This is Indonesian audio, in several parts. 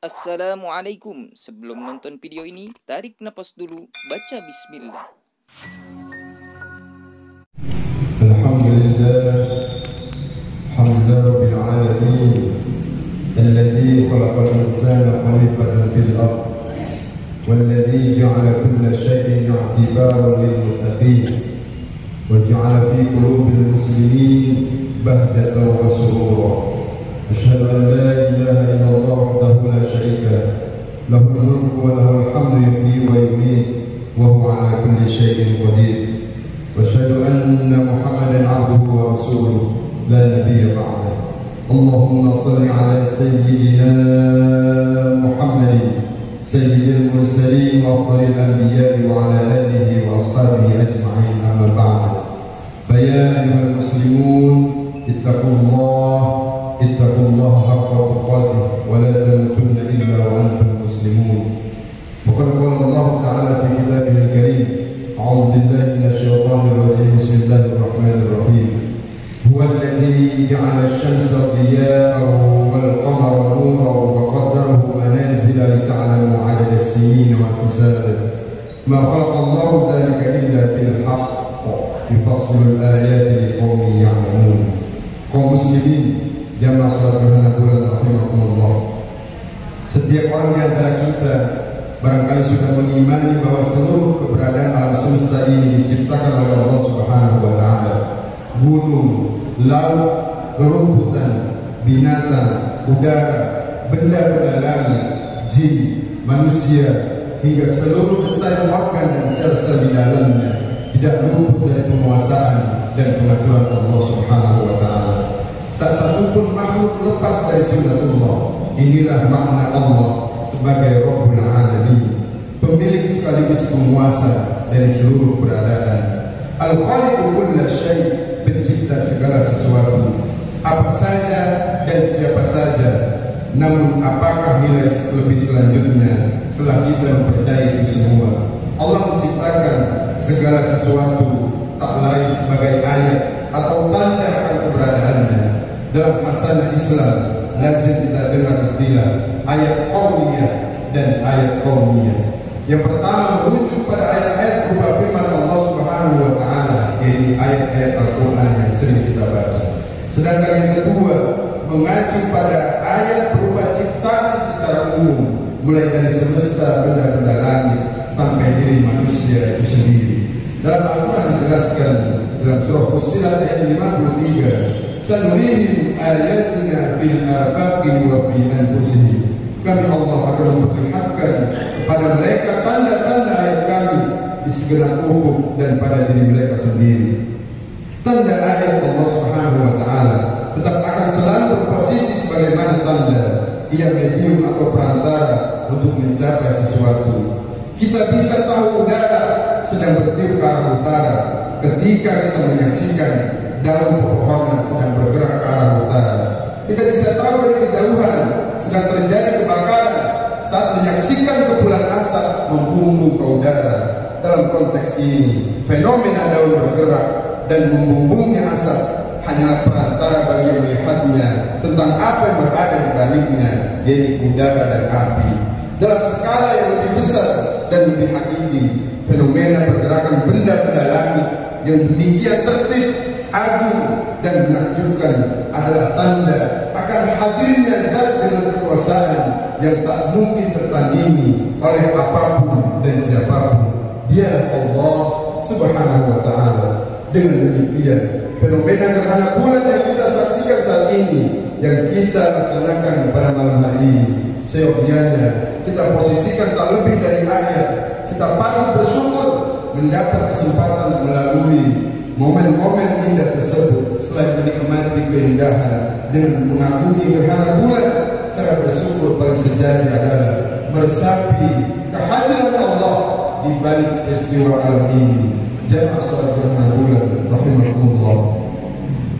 Assalamualaikum. Sebelum nonton video ini, tarik napas dulu, baca bismillah. Alhamdulillah, hamdan rabbil alamin, alladzi khalaqal insana khalifatan fil ardh, walladzi ja'ala kulla shay'in i'tibaran lil muttaqin, wa ja'ala fi qulubil muslimin bahdatan wa surura. Asyhadu an la ilaha illallah wahdahu la syarika lahu, lahul mulku wa lahul hamdu yuhyi wa yumiit wa huwa ala kulli syai'in qadir. Wa asyhadu anna Muhammadan 'abduhu wa rasuluhu la nabiyya ba'dahu. Allahumma shalli ala sayyidina Muhammadin sayyidil mursalin wa afdalil anbiya'i wa ala alihi wa ashabihi ajma'in, amma ba'du. Fa ya ayyuhal muslimun ittaqullaha haqqa tuqatih wa la tamutunna illa wa antum muslimun. Wa qad qala Allah ta'ala fi kitabihil karim, a'udzu billahi minasy syaithanir rajim, bismillahir rahmanir rahim. Huwa alladzi ja'ala asy-syamsa diya'an wal qamara nuran wa qaddarahu manazila lita'lamu 'adada as-sinina wal hisab. Ma khalaqa Allahu dhalika illa bil haqq yufassilul ayati liqaumin ya'lamun. Kaum muslimin jamaah salat gerhana bulan rahimakumullah, setiap orang di antara kita barangkali sudah mengimani bahwa seluruh keberadaan alam semesta ini diciptakan oleh Allah Subhanahu wa taala. Gunung, laut, rerumputan, binatang, udara, benda-benda langit, jin, manusia, hingga seluruh detail organ dan sel-sel di dalamnya tidak luput dari penguasaan dan pengaturan Allah Subhanahu wa taala. Tak satupun makhluk lepas dari sunnatullah. Inilah makna Allah sebagai Rabbul Alamin, pemilik sekaligus penguasa dari seluruh keberadaan. Al-Khaliqu kulla syai', pencipta segala sesuatu, apa saja dan siapa saja. Namun apakah nilai lebih selanjutnya setelah kita mempercayai itu semua? Allah menciptakan segala sesuatu tak lain sebagai ayat atau tanda akan keberadaannya. Dalam hasanah Islam lazim kita dengar istilah ayat qauliyah dan ayat qaumiyah. Yang pertama merujuk pada ayat-ayat berupa firman Allah Subhanahu wa taala, yaitu ayat-ayat Al-Qur'an yang sering kita baca. Sedangkan yang kedua mengacu pada ayat berupa ciptaan secara umum, mulai dari semesta, benda-benda langit sampai diri manusia itu sendiri. Dalam Al-Qur'an dijelaskan dalam surah Fussilat ayat 53, sanurihim ayatina fil afaqi wa fi anfusihim. Kami Allah akan memperlihatkan kepada mereka tanda-tanda ayat kami di segenap ufuk dan pada diri mereka sendiri. Tanda ayat Allah Subhanahu wa taala tetap akan selalu berposisi sebagaimana tanda, ia medium atau perantara untuk mencapai sesuatu. Kita bisa tahu udara sedang bertiup ke arah utara ketika kita menyaksikan daun pepohonan sedang bergerak ke arah utara. Kita bisa tahu dari kejauhan sedang terjadi kebakaran saat menyaksikan kepulan asap membumbung ke udara. Dalam konteks ini, fenomena daun bergerak dan membumbungnya asap hanyalah perantara bagi yang melihatnya tentang apa yang berada di baliknya, yaitu udara dan api. Dalam skala yang lebih besar dan lebih hakiki, fenomena pergerakan benda-benda langit yang demikian tertib, agung dan menakjubkan adalah tanda akan hadirnya zat dengan kekuasaan yang tak mungkin tertandingi oleh apapun dan siapapun. Dia Allah Subhanahu wa taala. Dengan demikian, fenomena gerhana bulan yang kita saksikan saat ini, yang kita laksanakan pada malam hari ini, seyogianya kita posisikan tak lebih dari ayat. Kita patut bersyukur mendapat kesempatan melalui momen-momen indah tersebut. Selain menikmati keindahan dengan mengagumi gerhana bulan, cara bersyukur paling sejati adalah meresapi kehadiran Allah di balik peristiwa alam ini. Jamaah salat gerhana bulan rahimakumullah,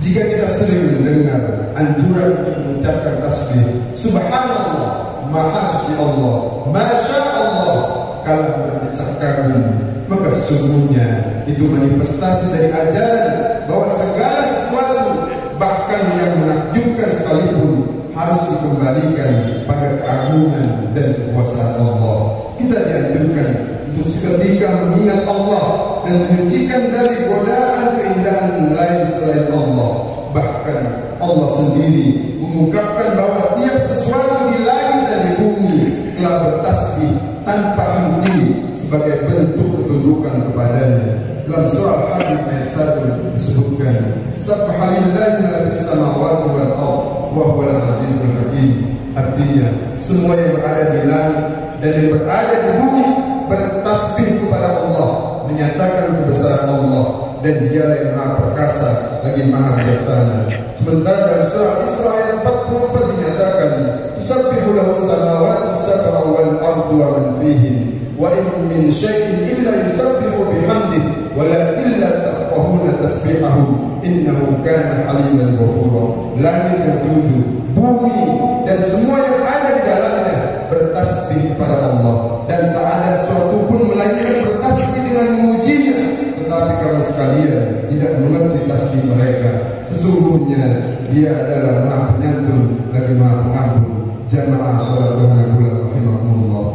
jika kita sering mendengar anjuran untuk mengucapkan tasbih subhanallah, maha suci Allah, masya Allah, kalau berdecak kagum, maka sesungguhnya itu manifestasi dari ajaran bahwa segala sesuatu bahkan yang menakjubkan sekalipun harus dikembalikan pada keagungan dan kekuasaan Allah. Kita dianjurkan untuk seketika mengingat Allah dan menyucikan dari godaan keindahan lain selain Allah. Bahkan Allah sendiri mengungkapkan bahwa tiap sesuatu di langit dan di bumi telah bertasbih tanpa henti sebagai bentuk ketundukan kepadanya. Dalam surah Hadid ayat 1 disebutkan, Subhanallahi ma fis samawati wal ardh wa huwal azizul hakim. Artinya, semua yang berada di langit dan yang berada di bumi bertasbih kepada Allah, menyatakan kebesaran Allah, dan Dia yang Maha Perkasa lagi Maha Bijaksana. Sementara dalam surah Isra ayat 44 dinyatakan, Tusabbihu lahu as-samawati as-sab'u wal ardu wa man fihin, wa in min syai'in illa yusabbihu bihamdihi walakin la tafqahuna tasbihahum innahu kana haliman ghafura. Langit yang tujuh, bumi dan semua yang ada di dalamnya bertasbih kepada Allah, dan tak ada suatu pun melainkan bertasbih dengan memujinya. Tetapi kamu sekalian tidak mengerti tasbih mereka. Sesungguhnya Dia adalah Maha Penyantun lagi Maha Pengampun. Jamaah salat Tuhan rahimahumullah.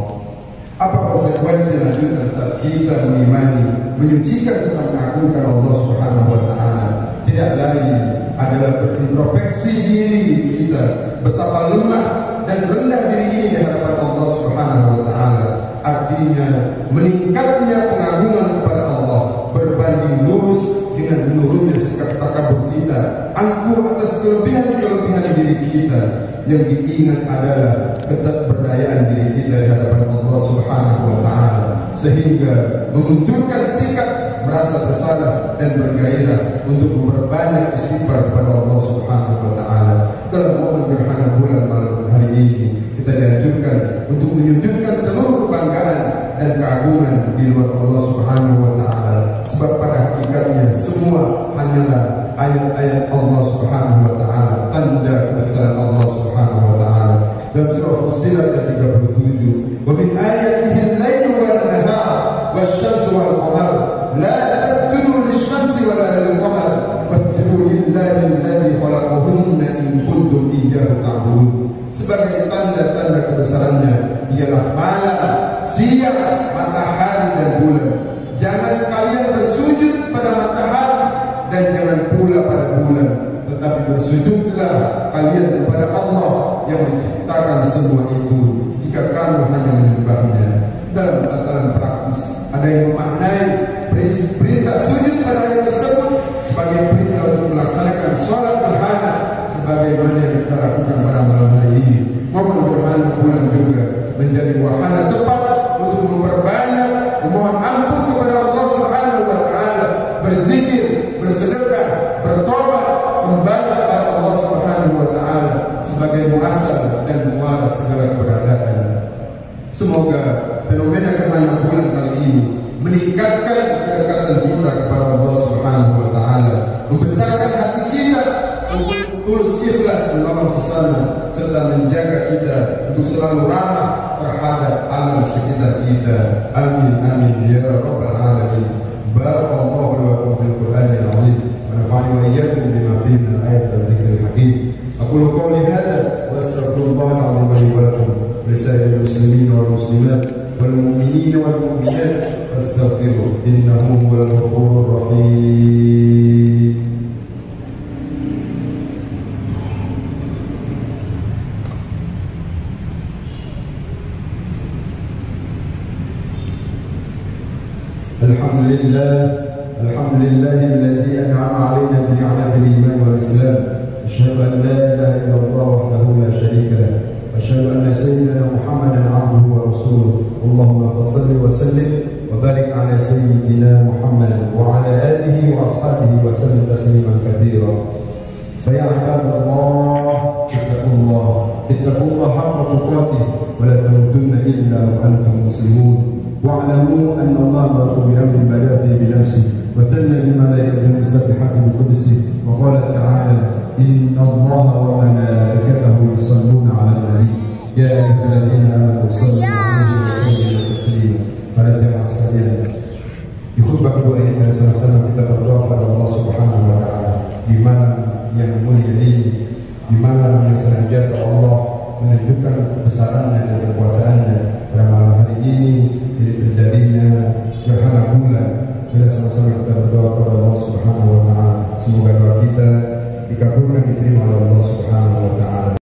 Apa konsekuensi lanjutan saat kita mengimani, menyucikan serta mengagungkan Allah Subhanahu wa taala? Tidak lain adalah berintrospeksi diri kita, betapa lemah dan rendah diri ini di hadapan Allah Subhanahu wa taala. Artinya meningkatnya pengagungan kepada Allah berbanding lurus dengan menurunnya sikap takabur kita, angkuh atas kelebihan-kelebihan diri kita. Yang diingat adalah ketidakberdayaan diri kita di hadapan Allah Subhanahu wa taala, sehingga memunculkan sikap merasa bersalah dan bergairah untuk memperbanyak istighfar kepada Allah Subhanahu wa taala. Dalam momen gerhana bulan malam hari ini, kita dianjurkan untuk menyujudkan seluruh kebanggaan dan keagungan di luar Allah Subhanahu wa taala, sebab pada hakikatnya semua hanyalah ayat-ayat Allah Subhanahu wa taala, tanda kebesaran Allah Subhanahu wa taala. Dalam surah Fussilat ayat 37, wa min ayatihi al-lailu wan nahar wasy-syamsu wal qamar la tasjudu lisyamsi wa la lil-qamar wasjudu lillahi alladzi khalaqahunna in kuntum iyyahu ta'budun. Sebagai tanda-tanda kebesarannya ialah malam, siang, matahari dan bulan. Jangan kalian bersujud pada matahari dan jangan pula pada bulan, tetapi bersujudlah kalian kepada Allah yang menciptakan semua itu, jika kamu hanya menyembahnya. Dalam tataran praktis, ada yang memaknai perintah sujud pada ayat tersebut sebagai perintah untuk melaksanakan sholat gerhana sebagaimana yang kita lakukan pada malam hari ini. Momen gerhana bulan juga menjadi wahana tepat untuk memperbanyak memohon ampun kepada Allah Subhanahu wa taala, berzikir, bersedekah, bertobat, kembali kepada Allah Subhanahu wa taala sebagai muasal dan muara segala keberadaan. Semoga fenomena gerhana bulan kali ini meningkatkan kedekatan kita kepada Allah Subhanahu wa taala, membesarkan hati kita untuk tulus ikhlas menolong sesama, serta menjaga kita untuk selalu ramah terhadap alam sekitar kita. Amin amin ya rabbal alamin. Barakallahu lakum fil Qur'anil azim wa nafa'ani wa iyyakum bima fihi min al-ayati wal dhikril hakim. Aqulu qawli hadha wa astaghfirullahal azim li wa lakum wa lisa'iril muslimin wal muslimat wal mu'minin wal mu'minat fastaghfiruhu innahu huwal ghafurur rahim. الحمد لله الذي أنعم علينا بنعمة الإيمان والإسلام. أشهد أن لا إله إلا الله وحده لا شريك له. أشهد أن سيدنا محمدا عبده ورسوله. اللهم صل وسلم وبارك على سيدنا محمد وعلى آله وأصحابه وسلم تسليما كثيرا. فيا عباد الله اتقوا الله حق تقاته ولا تموتن إلا وأنتم مسلمون. واعلموا أن الله أمر بأمر بدأ فيه بنفسه وثنى بملائكته المسبحة بقدسه وقال تعالى إن الله وملائكته يصلون على النبي يا أيها الذين آمنوا صلوا عليه وسلموا تسليما. Para jemaah sekalian, di khutbah kedua ini sama-sama kita berdoa pada Allah Subhanahu wa taala di malam yang mulia ini di mana senantiasa Allah menunjukkan kebesarannya dan kekuasaannya. Pada malam hari ini terjadinya gerhana bulan. Bila sama-sama kita berdoa kepada Allah Subhanahu wa taala, semoga doa kita dikabulkan, diterima oleh Allah Subhanahu wa taala.